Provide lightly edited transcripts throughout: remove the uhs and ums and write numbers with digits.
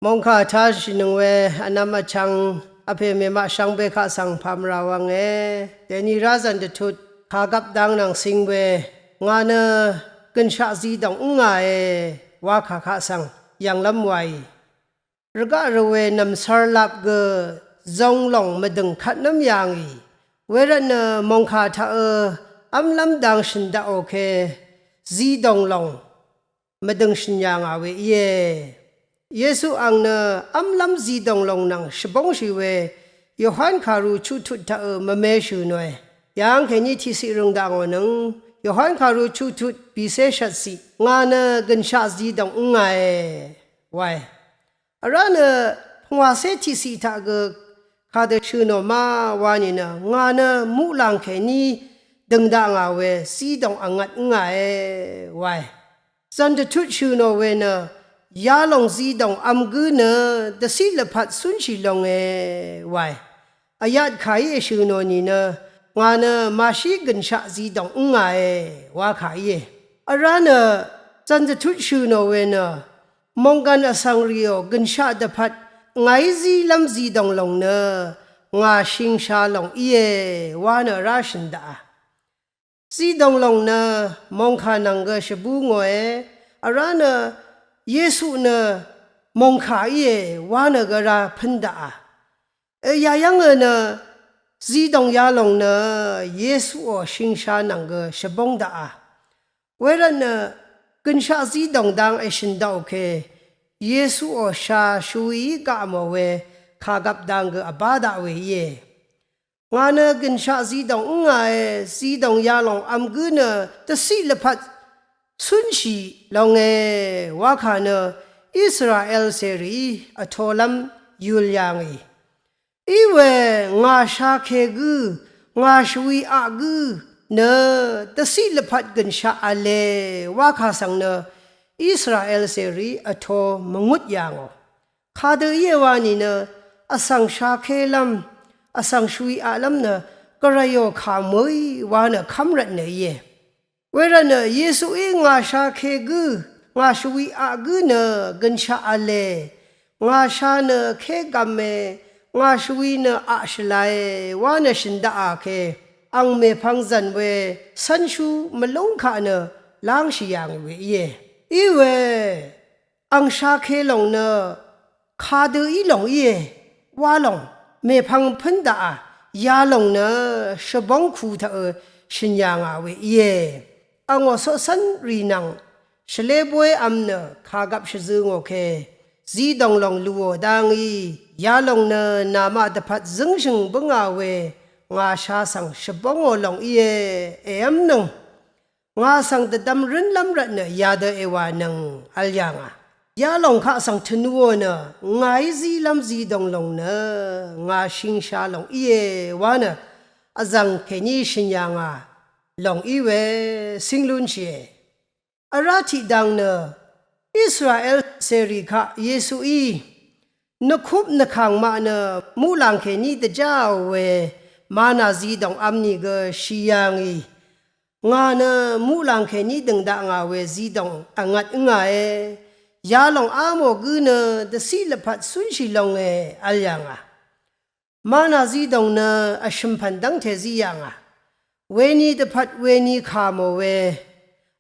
มองข้าท้าชินงเวอนามาชังอภิเมมาชังเบข้าสังพามราวังเดนีราจันจะทุดข้ากับดังนังสิงเวงานกันชาซีดงง่ายว่าข้าสังยังลำไว้ระกะระเวนำสารลับเกจงหลงมาดึงขัดน้ำยางอีเวรนมองข้าท้าอำลำดังชินดาโอเคซีดงหลงมาดึงชินยางเอาไว้เยซูอังเนอำลำซีดงลงนังชบงชีเวยอหันคารูชุทุดท้มาเมชูหน่วยยังแค่นี้ที่สิรงดังวันนึงยอหันคารูชุทุดพิเศษชัดสิงานกันชาซีดงง่ายไว้อะไรเนหัวเศที่สิทากข้าเดชื่อนมาวานี่นะงานมุลังแค่นี้ดึงดังเอาไว้ซีดงอังัดง่ายไว้จันจะทุดชื่อนเวเนยาลงซีดงอัมกุนเดสิลพัดสุนชิลงไว้อายัดขายชื่อนนี่นะงานมาชีกันชาซีดงง่ายว่าขายอะไรเนจันจะทุดชื่อนเวเนมองกันอสังริโอกันชาเดพัดไงซีลำซีดงลงเนงาชิงชาลงว่าเนราชินดาซีดงลงเนมองขานังก็ชบูงอะไรเนเยซูเนมองขาว่าเนกราพันดายายังเนซีดงยาลงเนเยซูอชิงชานังก็ชบงดาเวรเนกันชาซีดงดังชินดาโอเคเยซูอชาชูอีกะมเวข้ากับดังก็อบาดาเวงานกันชาซีดงง่ายซีดงยาลงอัมกุนตสิลพัดสุนชีลงว่าข้าอิสราเอลเสรีอทอลัมยูลยังอีเวงาชาเคกุงาชวีอากุตสิลพัดกันชาอเลว่าข้าสังอิสราเอลเสรีอทอมงุดยังข้าเดียวานี่อสังชาเคลัมอสังชวีอาลัมกระยอขามวยว่าคำรัตเวรเยซูงาชาเคกุงาชวีอากุกันชาอเลงาชาเคกัมเมงาชวีอาชลายว่าชินดาอาเคอังเมพังจันเวสันชูมลงขาล้างชียังเวอีเวอังชาเคลงข้าเดือลงว่าลงเมพังพันดายาลงชบงคูเธอชินยังเวอังวสสันรีนังชเลบวยอัมข้ากับชซึงโอเคซีดงลงลัวดังยาลงนามาตพัดซึงชิงบังอาเวงาชาสังชบงโอลงอัมนึงงาสังตะดำรินลำรัตยาเดเอวานังอัลยังยาลงข้าสังทนัวงาซีลำซีดงลงงาชิงชาลงวาอาจังเคนีชินยังลงเวสิงลุนเชอาราธิดังอิสราเอลเสรีค่ะเยซูนคุบนขังมามูลังเคนีตเจ้าเวมานาซีดงอัมนีกชียังงานมูลังเคนีดึงดังเวซีดงอังัดง่ายยาลงอามอกุนตสิลพัดสุนชิลงอัลยังมานาซีดงอชิมพันดังเทซียังเวนีตพัดเวนีขามเว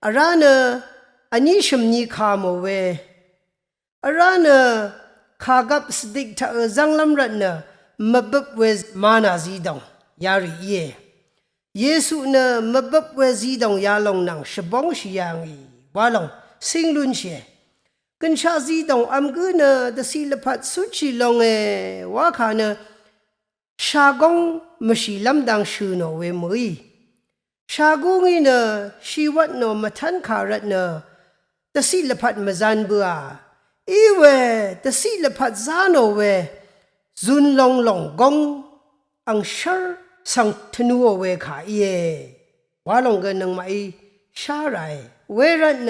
อารานอันนี้ชมนีขามเวอารานข้ากับสติกทะจังลำรัตมบบเวมานาซีดงยารีเยซูมบบเวซีดงยาลงนังชบงชียังว่าลงสิงลุนเชกันชาซีดงอัมกุนตสิลพัดสุชิลงว่าข้าชากงมชีลำดังชูโนเวมวยชากุงชีวัตมาทันขารัตตสิลพัดมาจันบัวอีเวตสิลพัดจานเวจุนลงกงอังชาสังทนัวเวขาว่าลงกันนังไม่ชาไรเวรัต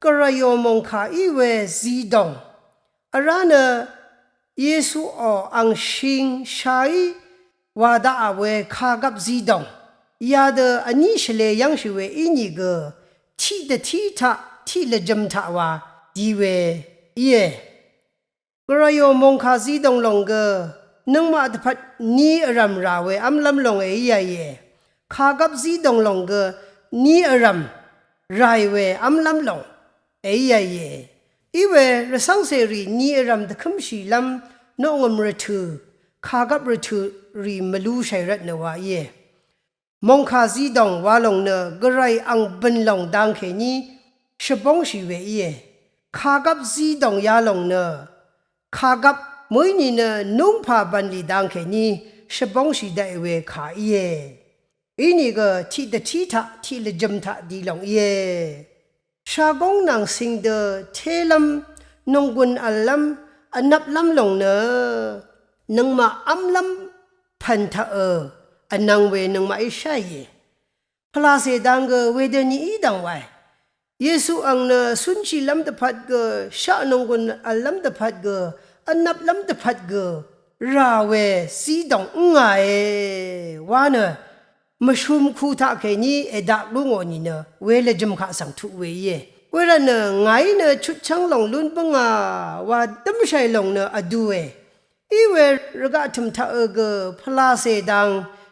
กระยมงขาอีเวซีดงอารานเยซูอังชิงชายวาดาเวข้ากับซีดงยาอันนี้เฉลยยังช่วยอินิกที่เดที่ท่าที่เลจมท่าวาดีเว กระโยมงคาซีดงลงเกนึงมาตพัดนี้อรัมราเวอัมลำลงเอียเยขากับซีดงลงเกนี้อรัมไรเวอัมลำลงเอียเยอีเวรสังเสรีนี้อรัมตะคมชีลำน้องมรทูขากับรทูรีมลูชัยรัตนวาเยมงคาซีดงวาลงเนกระไรอังบันลงดังเขนี้ชบงชีเวเยขากับซีดงยาลงเนขากับมวยนี่เนนุ่งผ้าบันลีดังแค่นี้ชบงสีได้เวขาเย่อีนี่ก็ที่ตะที่ทะที่ละจำทะดีลงเย่ชาบงนางสิงเดเทลัมนงกุนอัลลัมอันนับลัมลงเนนังมาอัมลัมพันทะอันนังเวนังมาอิชัยเย่พลาเสดังก็เวเดนีอีดังไว้เยซูอังเนสุนชีลัมตะพัดก็ชานงกุนอัลลัมตะพัดก็อันนับลำตะพัดเกราเวสีดงง่ายว่าเนมาชุมคูทักแค่นี้ดักลุงอนี่เนเวลจมขาสังทุเวเยเวลาเนไงเนชุดช่างลงลุนปังว่าตั้มใช่ลงเนอดูอีเวรกาทำท่าเกพลาเสดัง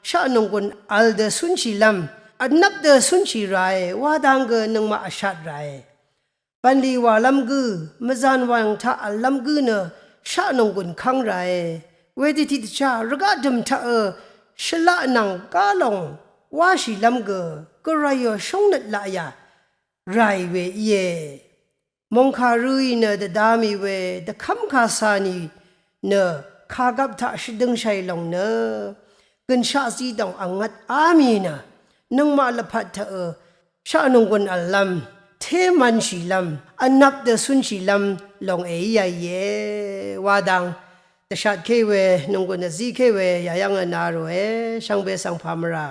ชานงกุนอัลเดสุนชีลำอันนับเดสุนชีไรว่าดังเกนังมาอาชัดไรปันลีว่าลำกือมาจานวังท่าอัลลำกือเนชานงกุนขังไรเวดิทิตชารกาดมทะชละนังกาลงว่าชีลำเกก็ไรยชงนัดละยาไรเวเยมงคารุยเนดดามีเวดคำคาสานีเนขากับทะชดึงชัยลงเนกันชาซีดงอังัดอามีนะนังมาลพัดทะชานงกุนอัลลัมเทมันชีลำอันนับเดสุนชีลำลงเอียเยวาดังแต่ชัดเคเวนงกุนซีเคเวยายังนาโรช่างเบสังพามรา